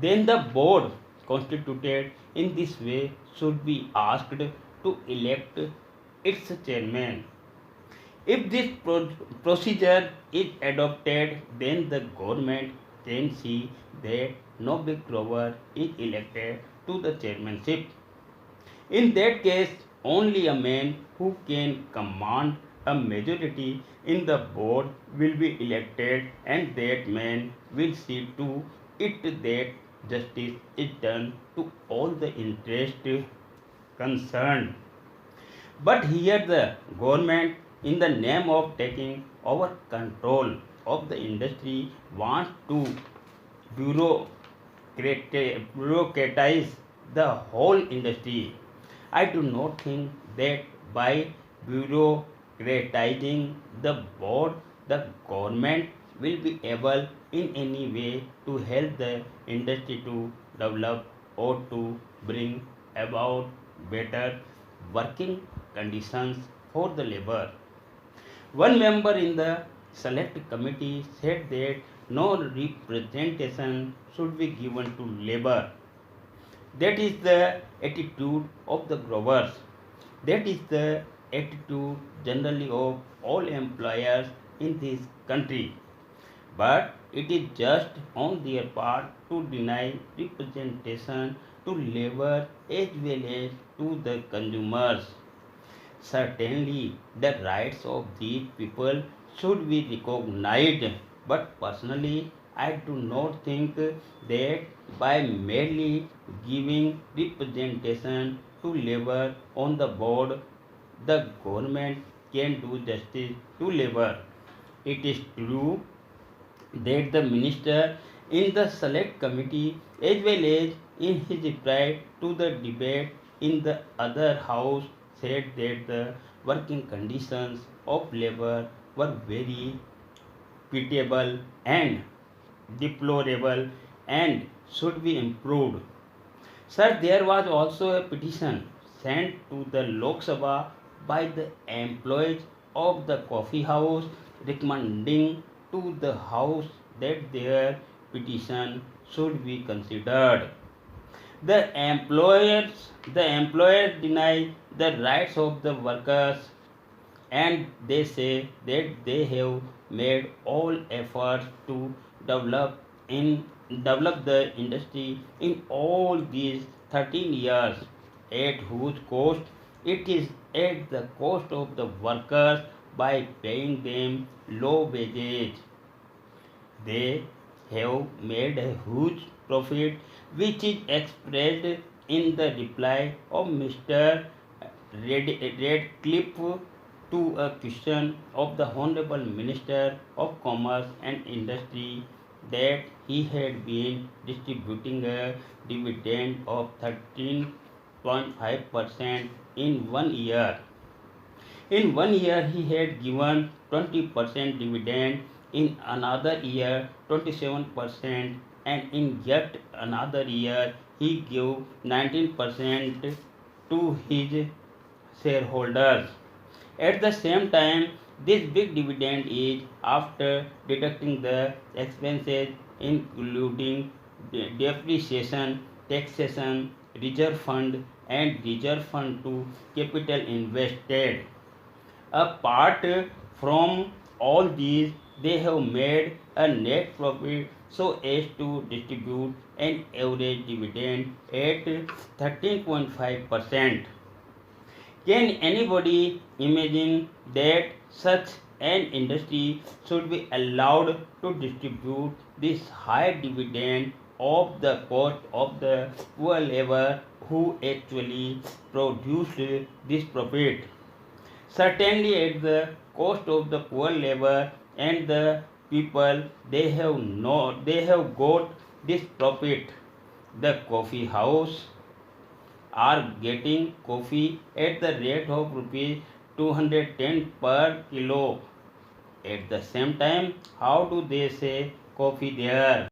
then the board constituted in this way should be asked to elect its chairman. If this procedure is adopted, then the government can see that no big grower is elected to the chairmanship. In that case, only a man who can command a majority in the board will be elected, and that man will see to it that justice is done to all the interests concerned. But here the government, in the name of taking over control of the industry, wants to bureaucratize the whole industry. I do not think that by bureaucratizing the board, the government will be able in any way to help the industry to develop or to bring about better working conditions for the labor. One member in the select committee said that no representation should be given to labor. That is the attitude of the growers. That is the attitude generally of all employers in this country. But it is just on their part to deny representation to labor as well as to the consumers. Certainly, the rights of these people should be recognized, but personally, I do not think that by merely giving representation to labor on the board, the government can do justice to labor. It is true that the minister in the select committee as well as in his reply to the debate in the other house said that the working conditions of labor were very pitiable and deplorable and should be improved. Sir, there was also a petition sent to the Lok Sabha by the employees of the coffee house recommending to the house that their petition should be considered. The employers deny the rights of the workers, and they say that they have made all efforts to develop in develop the industry in all these 13 years, at whose cost? It is at the cost of the workers by paying them low wages. They have made a huge profit, which is expressed in the reply of Mr. Radcliffe to a question of the Honorable Minister of Commerce and Industry that he had been distributing a dividend of 13.5% in 1 year. In 1 year, he had given 20% dividend, in another year 27%, and in yet another year he gave 19% to his shareholders. At the same time, this big dividend is after deducting the expenses including depreciation, taxation, reserve fund, and reserve fund to capital invested. Apart from all these, they have made a net profit so as to distribute an average dividend at 13.5%. Can anybody imagine that such an industry should be allowed to distribute this high dividend of the cost of the poor labor who actually produced this profit? Certainly, at the cost of the poor labor and the people, they have got this profit. The coffee house are getting coffee at the rate of rupees 210 per kilo. At the same time, how do they say coffee there?